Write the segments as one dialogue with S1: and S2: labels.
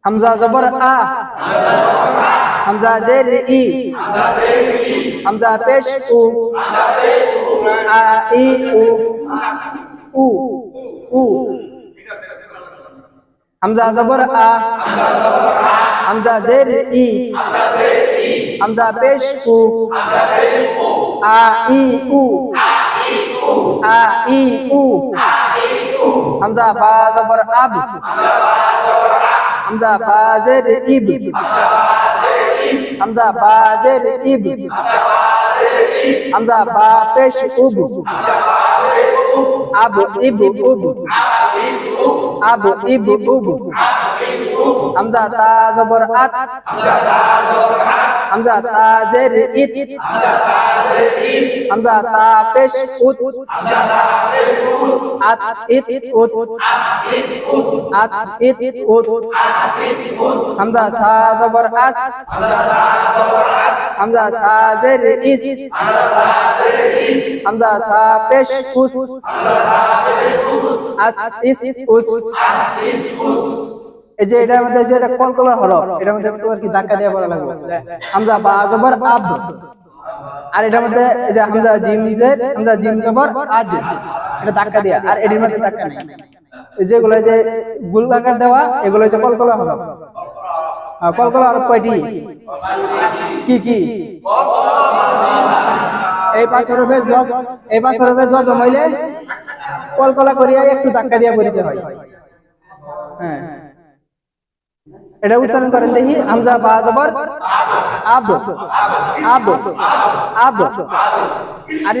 S1: হামজা জবর আ, হামজা জের ই, হামজা পেশ উ, আ ই উ, উ উ, হামজা জবর আ, হামজা জের ই, হামজা পেশ উ, আ ই উ, আ ই উ, হামজা বা জবর আব, হামজা বা জের ইব, হামজা বা জের ইব, হামজা বা পেশ উব, আব ইব উব, আব ইব উব, হামজা তা জবর আত, হামজা তা জের ইত, হামজা তা পেশ উত, আত ইত উত, আত ইত উত, হামজা সা জবর আস, হামজা সা জের ইস, হামজা সা পেশ উস, আস ইস উস। এই যে এটার মধ্যে যেটা কলকলা হলো, এটার মধ্যে তোমার কি ধাক্কা দিয়ে বলা লাগবে। হামজা বা জবর আব, আর এটার মধ্যে এই যে হামজা জিম জের, হামজা জিম জবর আজ, এটা ধাক্কা দিয়া, আর এটার মধ্যে ধাক্কা নাই। যেগুলো যে গোলাকার দেওয়া, এগুলো হচ্ছে কলকলা হলো। কলকলা হলো কয়টি? কি কি? এই পাঁচ হরফে জ, এই পাঁচ হরফে জ জমাইলে কলকলা করিয়া একটু ধাক্কা দিয়া করিতে হয়। হ্যাঁ, এটা উচ্চারণ করেন দেখি। হামজা বা জবর আব, আব আব, আর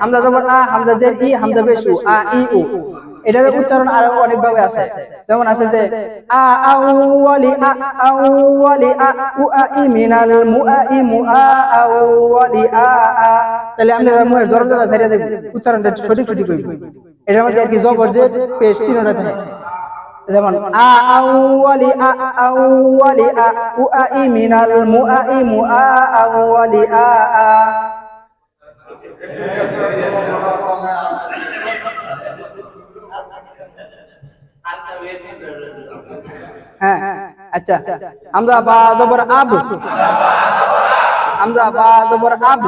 S1: হামজা জবর আ, হামজা জের ই, হামজা পেশ উ, আ ই উ। এটার উচ্চারণ আরো অনেক ভাবে আছে, যেমন আছে যে আ আউয়ালি আ, আউয়ালি আ, উ আ ই মিনাল মু আ ই মু আ, আউয়ালি আ আ। তাহলে আমরা মুয়ের জোর জোর ছাড়িয়ে দেব, উচ্চারণটা সঠিক সঠিক হইব। এটার মধ্যে আর কি জবর জের পেশ তিনটা থাকে, যেমন আ আউয়ালি আ, আউয়ালি আ, উ আ ই মিনাল মু আ ই মু আ, আউয়ালি আ আ। হ্যাঁ, আচ্ছা। হামজা বা জবর আব, হামজা বা জবর আব,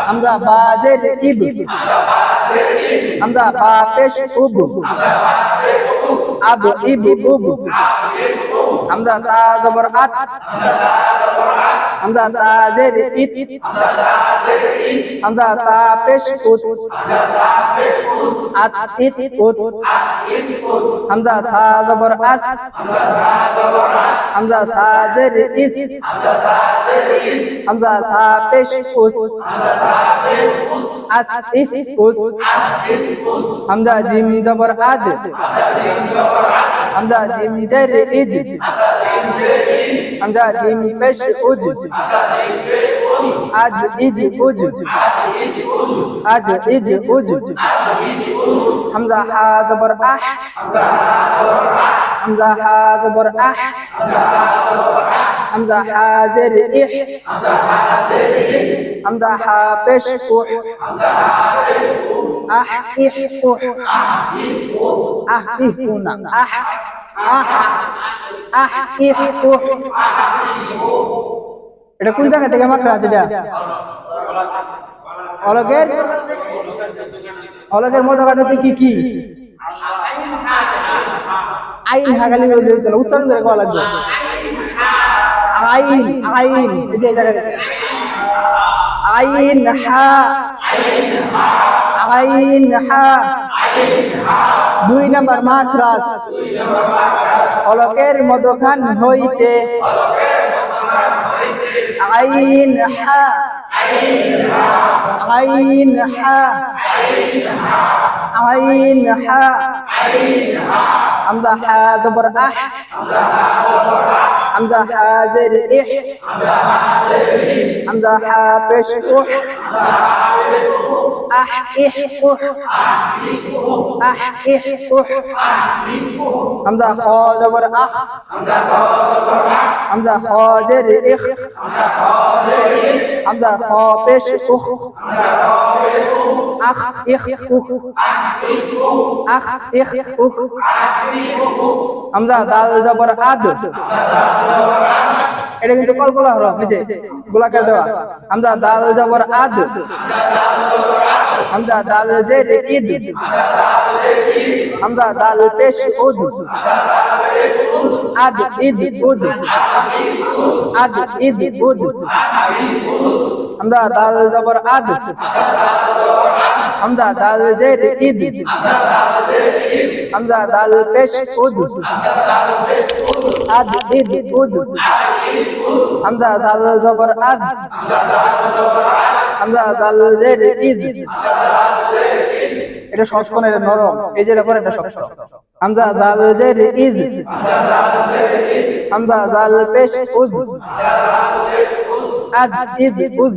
S1: হামজা বা জের ইব, হামজা বা পেশ উব, আব ইব উব, হামজা তা জবর আত, হামজা তা জের ইত, হামজা তা পেশ উত, আত ইত উত, হামজা সা জবর আস, হামজা সা জের ইস, হামজা সা পেশ উস, আস ইস উস, হামজা জিম জবর আজ, হামজা জিম জের ইজ, হামজা জিম পেশ উজ, আজ ইজ উজ, আজ ইজ উজ, হামজা হা জবর আহ, হামজা হা জবর আহ, হামজা হা জের ইহ, হামজা হা পেশ উহ, আহ ইহ উহ, আহ ইহ না, আহ আহ আহ ইহ উহ। এটা কোন জায়গা থেকে মাত্রা আছে? এটা অলকের, অলকের মধ্যে কি কি? আইন হাগালি উচ্চারণ করে কওয়া লাগবে। আইন, আইন, এই যে আইন হা, আইন হা। 2 নাম্বার মাখরাজ, অলকের মধ্যখান হইতে, আইন হা, আইন হা, আইন হা। হামজা হা জবর আহ, হামজা হা জের ইহ, হামজা হা পেশ উহ, আহ ইহ উহ, আহ ইহ উহ। হামজা খ জবর আখ, হামজা খ জের ইখ, হামজা খ পেশ উখ, আখ ইখ উখ আখ ইখ উখ হামজা দাল জবর আদ এটা কিন্তু কলকলা হরফ এই যে গোলাকার দেওয়া হামজা দাল জবর আদ হামজা দাল জের ইদ হামজা দাল পেশ উদ আদ ইদ উদ আদ ইদ উদ হামজা দাল জবর আদ হামজা দাল জের ইদ হামজা দাল পেশ উদ আদ ইদ উদ হামজা দাল জবর আদ হামজা দাল জের ইদ এটা শক্ত না এটা নরম এই যে এটা পরে এটা শক্ত হামজা দাল জের ইদ হামজা দাল পেশ উদ আদ ইদ উদ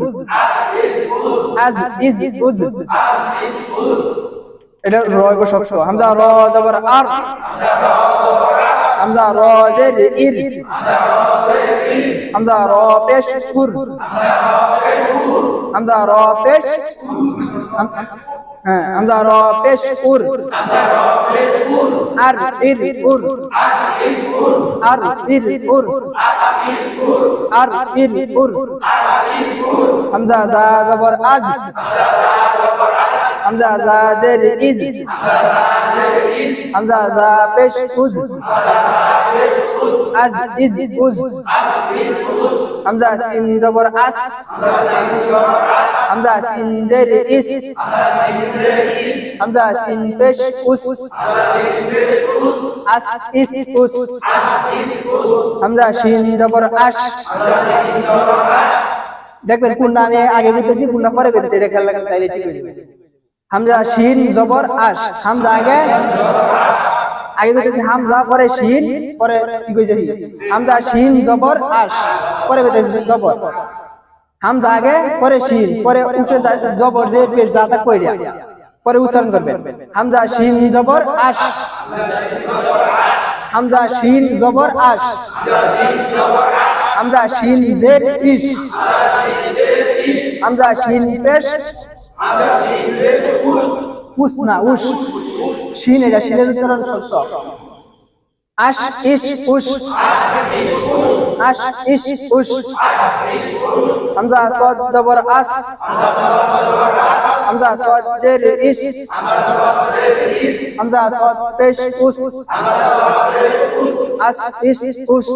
S1: আদ ইদ উদ এটা র গো শক্ত হামজা র জবর আর হামজা র জের ইর হামজা র পেশ কুর হামজা র পেশ হ্যাঁ হামজা র পেশ উর আর ইর উর আর ইর উর আর ইর উর হামজা জা জবর আজ হামজা জা জের ইজ হামজা জা পেশ উজ আজ ইজ উজ হামজা সিন জবর আস হামজা সিন জের ইস হামজা সিন পেশ উস আস ইস উস হামজা শিন জবর আশ দেখবেন কোনটা আমি আগে বলতেছি কোনটা পরে বলতেছি এটা খেয়াল রাখলে তাইলে ঠিক হয়ে যাবে হামজা শিন জবর আশ হামজা আগে বলতেছি হামজা পরে শিন পরে কি কইছি হামজা শিন জবর আশ পরে বলতেছি জবর হামজা আগে পরে শিন পরে উপরে জবর যে পেশ জাতা কইরা পরে উচ্চারণ করবেন হামজা শিন জবর আশ হামজা শিন জবর আশ হামজা শিন জের ইশ হামজা শিন পেশ উস না উস শিন এটা শিনের উচ্চারণ সত্য আশ ইশ উস আশ ইশ উস হামজা সাদ জবর আস হামজা সাদ জের ইশ হামজা সাদ পেশ উস আশ ইশ উস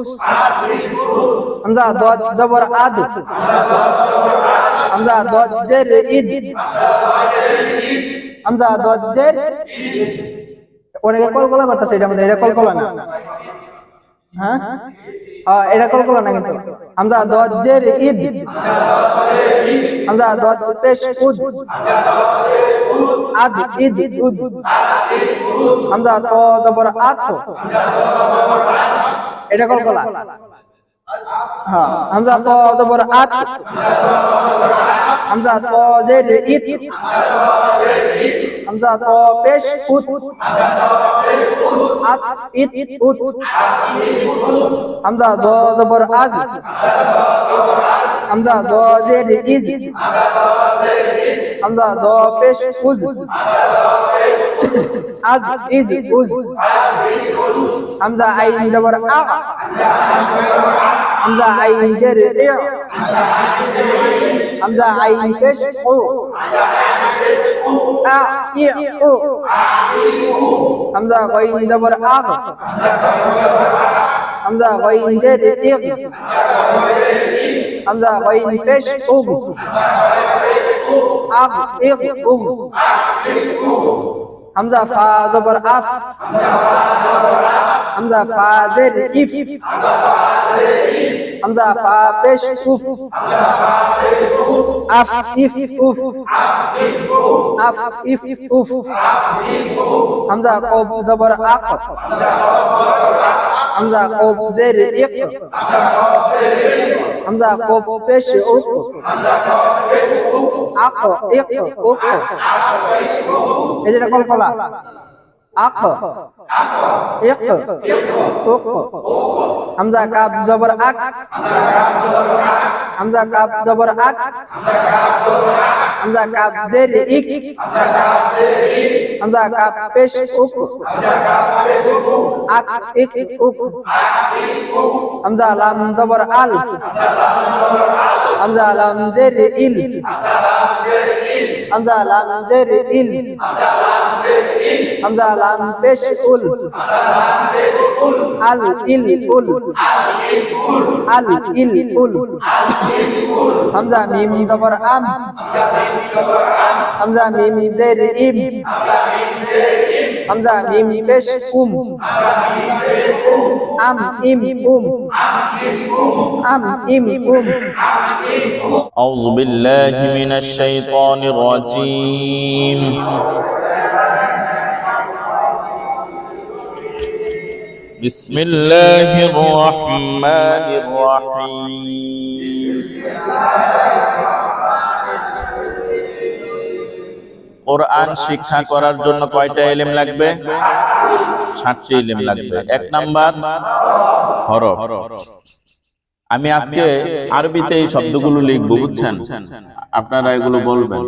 S1: হামজা দাদ জবর আদ হামজা দাদ জের ইদ হামজা দাদ জের অনেকে কলকলা করতেছে এটা আমাদের এটা কলকলা না হ্যাঁ এটা কলকলা না কিন্তু হামজা দাদ জের ইদ হামজা দাদ পেশ উদ আদ ইদ উদ হামজা ত জবর আত এটা কলকলা হ্যাঁ হামজা ত জবর আত হামজা ত জের ইদ হামজা ত পেশ উদ আত ইদ উদ হামজা জ জবর আজ হামজা জ জের ইজ হামজা জ পেশ উজ আজ ইজ উজ হামজা আইন জবর আ হামজা আইন জের ই হামজা আইন পেশ ও আ ই ও হামজা গাইন জবর আগ হামজা গাইন জের ইগ হামজা গাইন পেশ উগ আগ ইগ উগ হামজা ফা জবর আফ হামজা ফা জের ইফ হামজা ফা পেশ উফ আফ ইফ উফ আফ ইফ উফ হামজা কব জবর আক হামজা কব জের ইক হামজা কব পেশ উক আক ইক উক এই যে কলকলা আক ইক উক হামজা কাব জবর আক হামজা কাব জবর আক হামজা কাফ জের ইক হামজা কাফ পেশ উক আক ইক উক হামজা লাম জবর আল হামজা লাম জের ইল হামজা লাম জের ইল হামজা লাম পেশ উল আল ইল উল আল ইল উল হামজা মিম জবর আম হামজা মিম জের ইম হামজা মিম পেশ উম আম ইম উম আম ইম উম
S2: أعوذ بالله من الشيطان الرجيم بسم الله الرحمن الرحيم কোরআন শিক্ষা করার জন্য কয়টা ইলম লাগবে? 7টি ইলম লাগবে। 1 নাম্বার হরফ। আমি আজকে আরবিতে এই শব্দগুলো লিখব, বুঝছেন? আপনারা এগুলো বলবেন।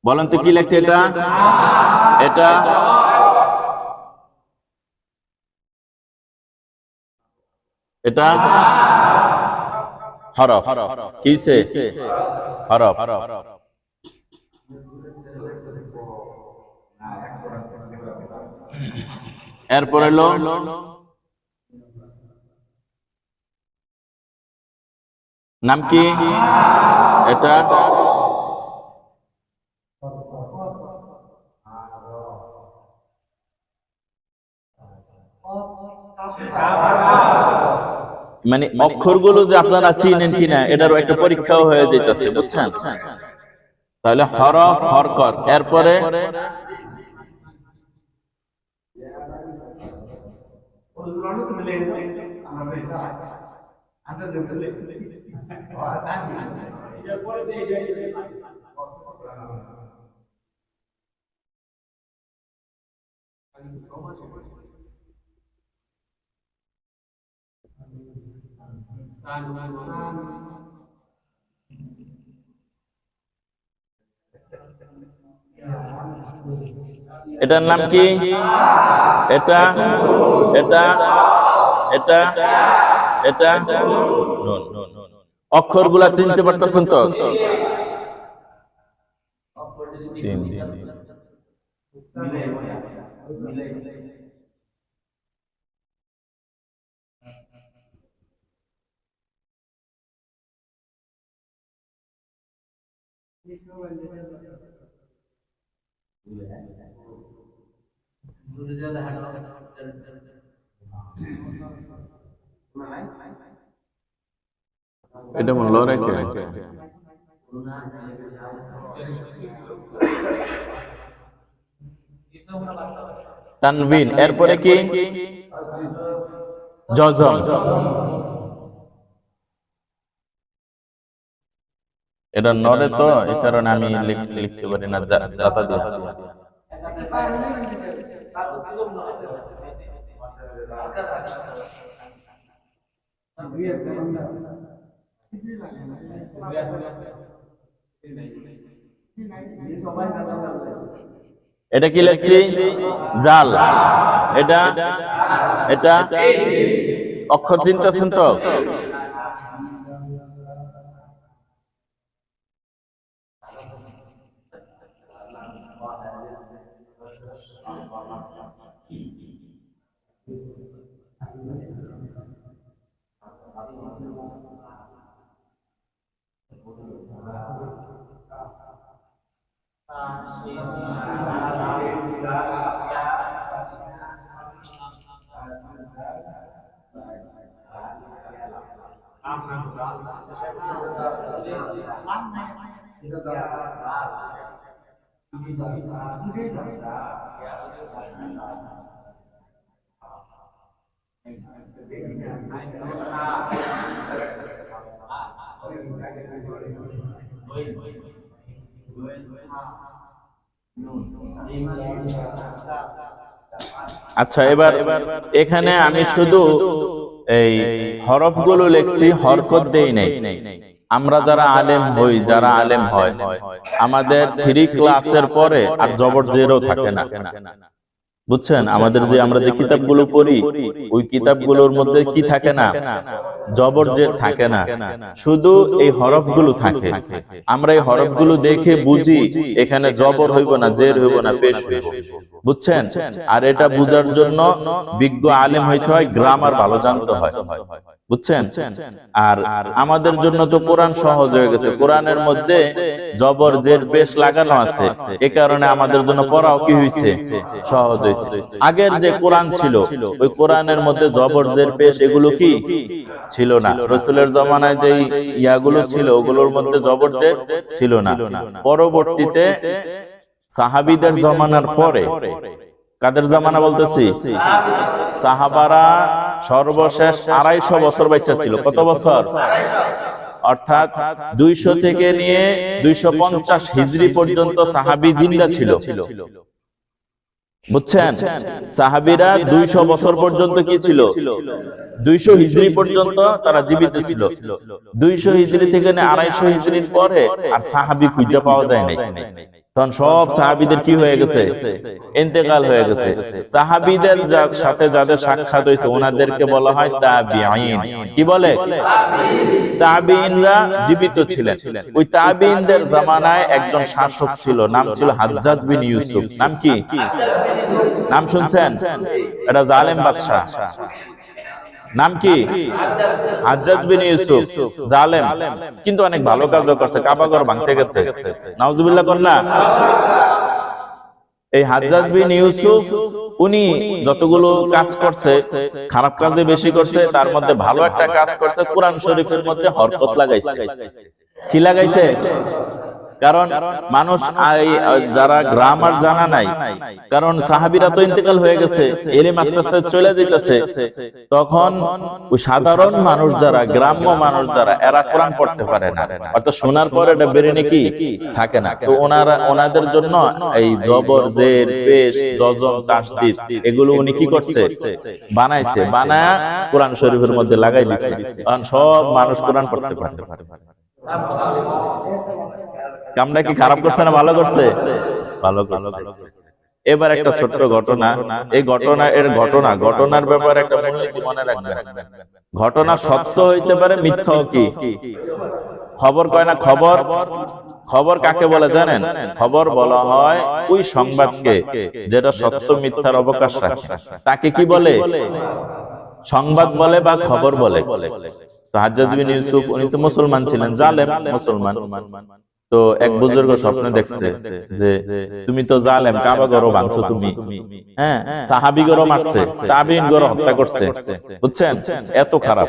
S2: বলেন তো কি লেখছে এটা? এটা এটা হরফ। কিসে? হরফ। এরপর এলো নাম কি? এটা মানে অক্ষরগুলো যে আপনারা চিনেন কিনা এটারও একটা পরীক্ষাও হয়ে যাইতেছে, বুঝছেন? তাহলে হরফ, হরকত, এরপরে এটার নাম কি? এটা এটা এটা এটা অক্ষরগুলা চিনতে পারতেছেন তো? এটা মনে রেখে তানবিন। এরপরে কি? জজম। এটা নড়ে তো, এই কারণে আমি লিখতে পারি না জাতা দিয়ে। এটা কি লিখছি? জাল। এটা এটা অক্ষর চিনতেছেন তো? আচ্ছা, এবার এখানে আমি শুধু এই হরফগুলো লিখছি, হরকত দেই নাই। আমরা যারা আলেম হই, যারা আলেম হয়, আমাদের 3 ক্লাসের পরে আর জবর জেরও থাকে না, বুঝছেন? আমাদের যে আমরা যে কিতাবগুলো পড়ি, ওই কিতাবগুলোর মধ্যে কি থাকে না? জবর জের থাকে না, শুধু এই হরফগুলো থাকে। আমরা এই হরফগুলো দেখে বুঝি এখানে জবর হইব না, জের হইব না, পেশ হইব, বুঝছেন? আর এটা বুঝার জন্য বিজ্ঞ আলেম হইতে হয়, গ্রামার ভালো জানতে হয়, বুঝছেন? আর আমাদের জন্য তো কোরআন সহজ হয়ে গেছে, কোরআনের মধ্যে জবর জের পেশ লাগানো আছে, এ কারণে আমাদের জন্য পড়াও কি হইছে? সহজ হইছে। আগের যে কোরআন ছিল, ওই কোরআনের মধ্যে জবর জের পেশ এগুলো কি ছিল না। রাসূলের জামানায় যে ইয়াগুলো ছিল, ওগুলোর মধ্যে জবর জের ছিল না। পরবর্তীতে সাহাবীদের জামানার পরে, কাদের জামানা বলতেছি? সাহাবারা সর্বশেষ 250 বছর বাচ্চা ছিল। কত বছর? অর্থাৎ 200 থেকে নিয়ে 250 হিজরি পর্যন্ত সাহাবী জিন্দা ছিল, বুঝছেন? সাহাবীরা 200 বছর পর্যন্ত কি ছিল? 200 হিজরি পর্যন্ত তারা জীবিত ছিল। 200 হিজরি থেকে 250 হিজরির পরে আর সাহাবী খুঁজে পাওয়া যায় নাই। তখন সব সাহাবীদের কি হয়ে গেছে? ইন্তেকাল হয়ে গেছে। সাহাবীদের সাথে যাদের সাক্ষাৎ হয়েছে ওনাদেরকে বলা হয় তাবিঈন। কি বলে? তাবিঈনরা জীবিত ছিলেন। ওই তাবিঈনদের জামানায় একজন শাসক ছিল, নাম ছিল হাজ্জাজ বিন ইউসুফ। নাম কি? নাম শুনছেন? এটা জালেম বাদশা। নাম কি? হাজ্জাজ বিন ইউসুফ, জালেম, কিন্তু অনেক ভালো কাজও করছে, কাবা ঘর ভাঙতে গেছে। নাউজুবিল্লাহ কর না। এই হাজ্জাজ বিন ইউসুফ উনি যতগুলো কাজ করছে, খারাপ কাজে বেশি করছে, তার মধ্যে ভালো একটা কাজ করছে, কোরআন শরীফের মধ্যে হরকত লাগাইছে। কি লাগাইছে? কারণ মানুষ যারা গ্রামার জানা নাই, কারণ সাহাবীরা তো ইন্তেকাল হয়ে গেছে, এলিম আস্তে আস্তে চলে যেতেছে, তখন ওই সাধারণ মানুষ যারা, গ্রাম্য মানুষ যারা, এরা কোরআন পড়তে পারে না, অর্থাৎ শোনার পরে এটা ব্রেনে কি থাকে না। তো ওনাদের জন্য এই জবর জের পেশ জজম তাসদীদ এগুলো উনি কি করছে? বানাইছে, বানায়া কোরআন শরীফের মধ্যে লাগাই দিছে, কারণ সব মানুষ কোরআন পড়তে পারে। কামটা কি খারাপ করছে না ভালো করছে? ভালো করছে। এবার একটা ছোট্ট ঘটনা, এই ঘটনার ব্যাপারে একটা মূলনীতি মনে রাখবেন। ঘটনা সত্য হইতে পারে, মিথ্যাও কি খবর কয় না। খবর কাকে বলে জানেন? খবর বলা হয় ওই সংবাদকে যেটা সত্য মিথ্যার অবকাশ রাখে, তাকে কি বলে? সংবাদ বলে বা খবর বলে। তো হাজ্জাজ বিন ইউসুফ উনি তো মুসলমান ছিলেন, জালেম মুসলমান। তো এক বুজুর্গ স্বপ্নে দেখছে যে তুমি তো জালেম, কাবা ঘরও ভাঙছো তুমি, হ্যাঁ, সাহাবী ঘরও মারছে, তাবিঈন ঘরও হত্যা করছে, বুঝছেন? এত খারাপ।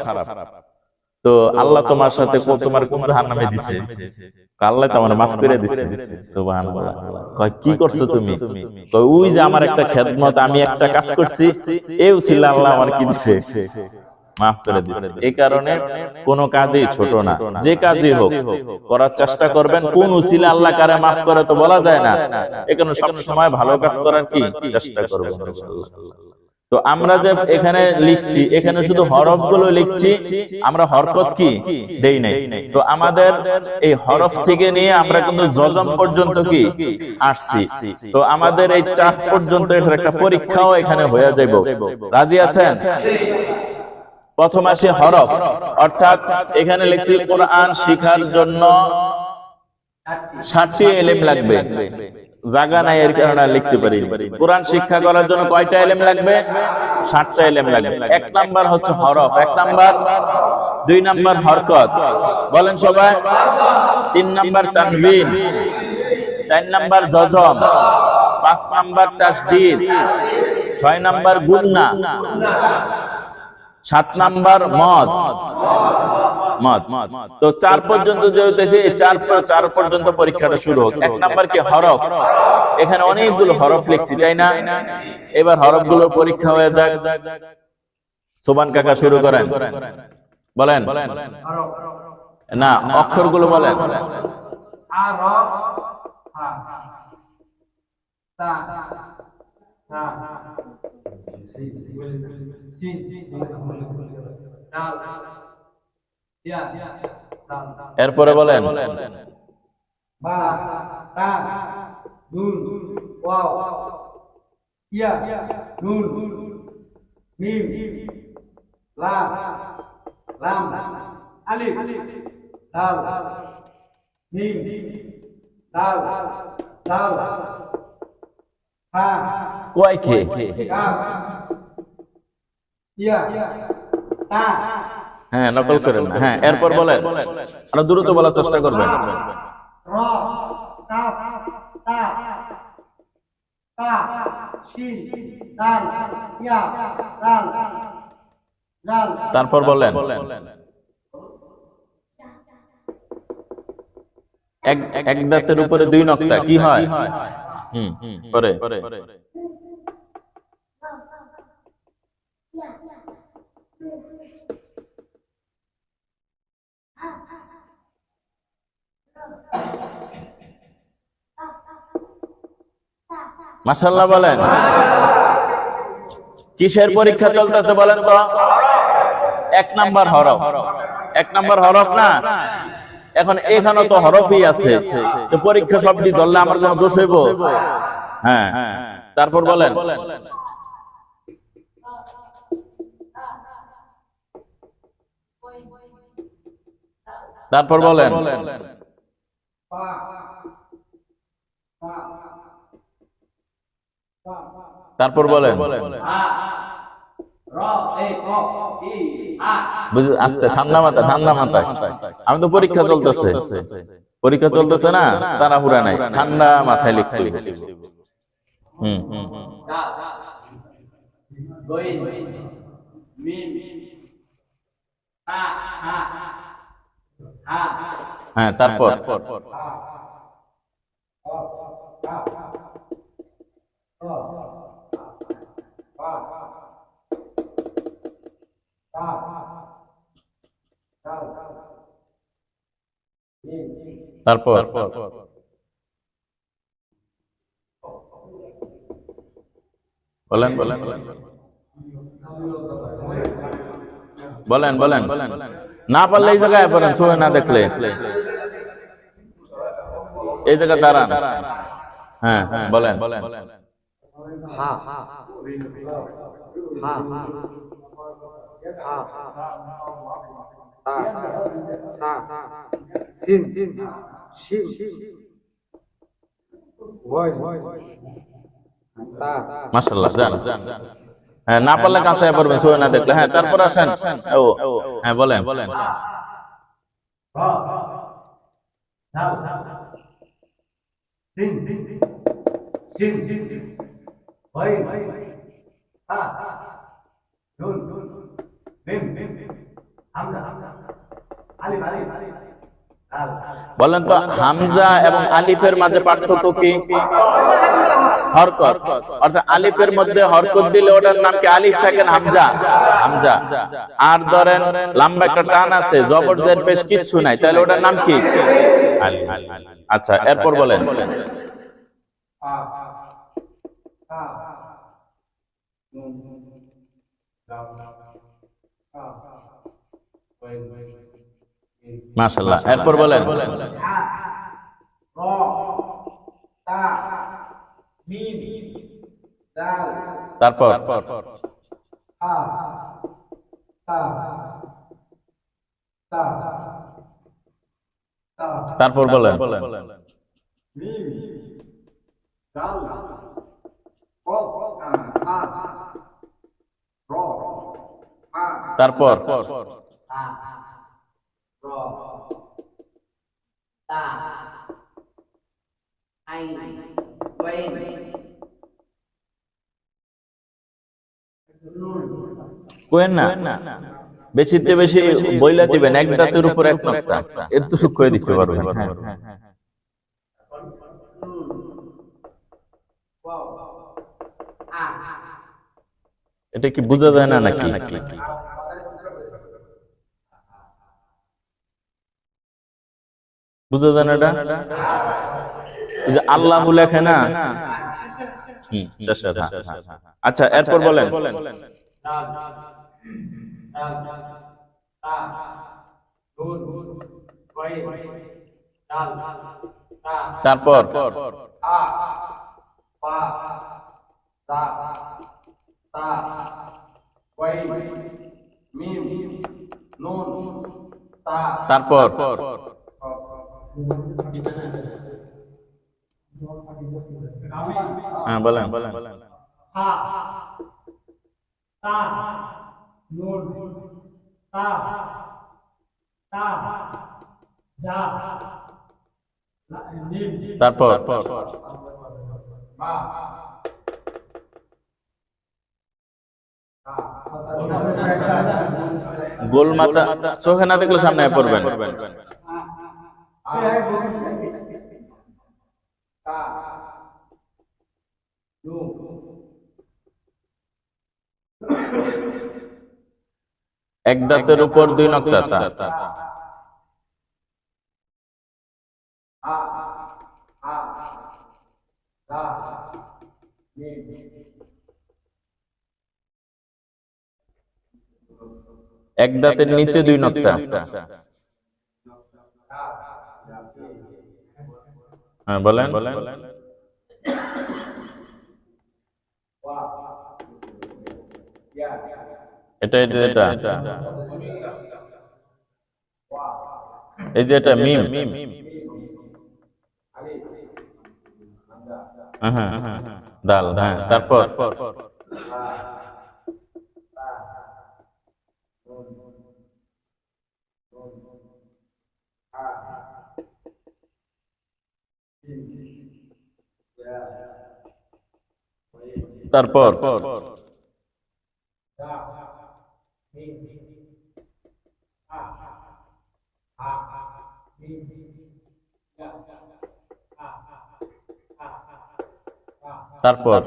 S2: তো আল্লাহ তোমার সাথে তোমার কোন জাহান্নামে দিছে? আল্লাহ তোমার মাফ করে দিছে। সুবহানাল্লাহ। কয় কি করছো তুমি? কয় ওই যে আমার একটা খেদমত, আমি একটা কাজ করছি, এই উসিলা আল্লাহ আমার কি দিছে? মাফ করে দিছে। এই কারণে কোন কাজই ছোট না, যে কাজই হোক করার চেষ্টা করবেন। কোন উসিলা আল্লাহ কারে মাফ করে তো বলা যায় না, এখানে সব সময় ভালো কাজ করার কি চেষ্টা করব ইনশাআল্লাহ। তো আমরা যে এখানে লিখছি, এখানে শুধু হরফ গুলো লিখছি, আমরা হরকত কি দেই নাই। তো আমাদের এই হরফ থেকে নিয়ে আমরা কিন্তু জজম পর্যন্ত কি আসছি। তো আমাদের এই 4 পর্যন্ত এর একটা পরীক্ষাও এখানে হয়ে যাইব। রাজি আছেন? প্রথম আসে হরফ, অর্থাৎ এখানে লিখছি কোরআন শিখার জন্য 60টি ইলম লাগবে। জায়গা নাই এর কারণে লিখতে পারি। কোরআন শিক্ষা করার জন্য কয়টা ইলম লাগবে? 60টা ইলম লাগবে। 1 নাম্বার হচ্ছে হরফ, 1 নাম্বার, 2 নাম্বার হরকত, বলেন সবাই, 3 নাম্বার তানবিন, 4 নাম্বার জজম, 5 নাম্বার তাসদীদ, 6 নাম্বার গুন্না, 7 নাম্বার মদ। তো 4 পর্যন্ত যে হইতেছে, এই 4 পর্যন্ত পরীক্ষাটা শুরু হোক। 1 নাম্বার কি হরফ, এখানে অনেকগুলো হরফ লিখছি, তাই না? এবার হরফগুলোর পরীক্ষা হয়ে যায়। সোবান কাকা শুরু করেন, বলেন না, অক্ষরগুলো বলেন।
S1: তা সা সিন দাল ইয়া দাল
S2: এরপরে বলেন
S1: বা তা নুন ওয়াও ইয়া নুন মিম লাম লাম আলিফ দাল মিম দাল দাল হা
S2: কয় কে
S1: কাফ ইয়া তা
S2: হ্যাঁ নকল করেন না হ্যাঁ এরপর বলেন আরো দ্রুত বলার চেষ্টা করবেন
S1: র কাফ তা তা শিন দাল ইয়া দাল জাল
S2: তারপর বলেন এক এক দাঁতের উপরে দুই নক্তা কি হয় করে মাশাআল্লাহ বলেন কিসের পরীক্ষা চলতেছে বলেন তো এক নাম্বার হরফ এক নাম্বার হরফ না এখন এখানে তো হরফই আছে তো পরীক্ষা সবটি ধরলে আমার কোনো দোষ হইব হ্যাঁ তারপর বলেন তারপর বলেন তারপর বলেন আস্তে ঠান্ডা মাথা আমি তো পরীক্ষা চলতেছে না তাড়াহুড়া নাই ঠান্ডা মাথায় লিখতে হবে হ্যাঁ তারপর তারপর বলেন না পারলে এই জায়গায় পড়েন শুনে না দেখলে এই জায়গায় দাঁড়ান হ্যাঁ বলেন
S1: হা হা সা সিন শিন ওয়াই তা
S2: মাশাআল্লাহ জান হ্যাঁ না পারলে কাছে পড়বেন শুনে না দেখলে হ্যাঁ তারপর আসেন ও হ্যাঁ বলেন বলেন তো হামজা এবং আলিফের মাঝে পার্থক্য কি হরকত অর্থাৎ আলিফের মধ্যে হরকত দিলে ওটার নাম কি আলিফ থাকে না হামজা আর ধরেন লম্বা একটা টান আছে জবর জের পেশ কিচ্ছু নাই তাহলে ওটার নাম কি আলিফ আচ্ছা এরপর বলেন মাশাআল্লাহ এরপর বলেন তারপর তারপর বলেন তারপর কোয়েন না বেশিতে বেশি বইলা দিবেন এক দাঁতের উপর এক নক্তা এর তো সুখ করে দিতে পারবেন এটা কি বোঝা যায় না নাকি বুঝা যায় না এটা আল্লাহ লেখে না শেষের হা। আচ্ছা এরপর বলেন তারপর তারপর হ্যাঁ বলেন তারপর গোল মাথা চোখে না দেখলে সামনে পড়বেন এক দাঁতের উপর দুই নক্তা এক দাঁতের নিচে দুই নক্তা হ্যাঁ বলেন এটা এই যে এটা মিম হ্যাঁ দাল হ্যাঁ তারপর তারপর তারপর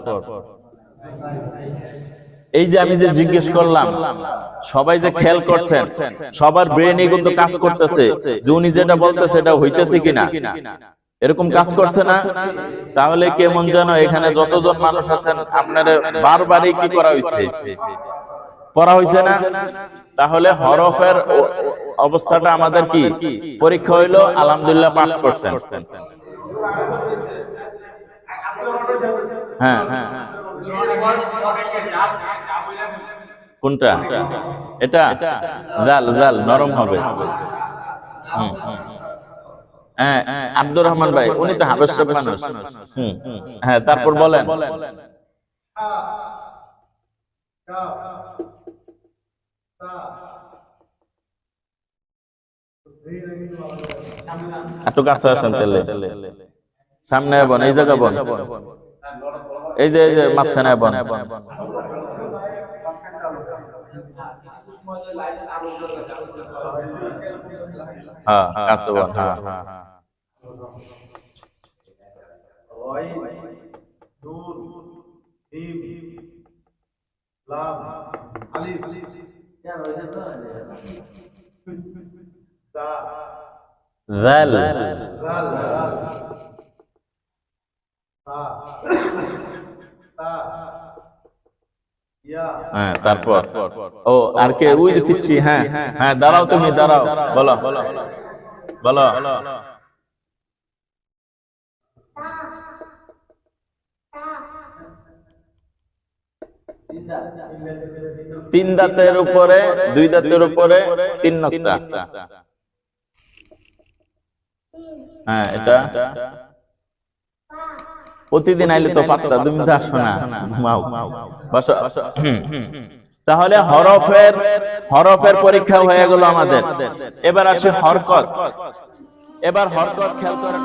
S2: এই যে আমি যে জিজ্ঞেস করলাম সবাই যে খেয়াল করছেন সবার ব্রেনই কিন্তু কাজ করতেছে যে উনি যেটা বলতেছে এটা হইতেছে কিনা এরকম কাজ করছে না তাহলে কেমন যেন এখানে যতজন মানুষ আছেন আপনারা বারবারই কি করা হয়েছে পড়া হয়েছে না তাহলে হরফের অবস্থাটা আমাদের কি পরীক্ষা হইলো আলহামদুলিল্লাহ পাস করছেন হ্যাঁ কোনটা এটা জাল জাল নরম হবে হ্যাঁ আব্দুর রহমান ভাই উনি তো হাবেশাব মানুষ হ্যাঁ তারপর বলেন একটু কাছে আসেন তাহলে সামনে বন এই জায়গা বন এই যে মাঝখানে বন হ্যাঁ কাছে বন হ্যাঁ জাল হ্যাঁ তারপর ও আর কে ওই যে পিচ্ছি হ্যাঁ হ্যাঁ দাঁড়াও তুমি দাঁড়াও বলো বলো তিন দাঁতের উপরে দুই দাঁতের উপরে তিন নক্তা হ্যাঁ এটা প্রতিদিন আইলে তো পাত্তা তুমি তো আসো না বসো তাহলে হরফের পরীক্ষা হয়ে গেল আমাদের এবার আসে হরকত এবার হরকত খেয়াল করেন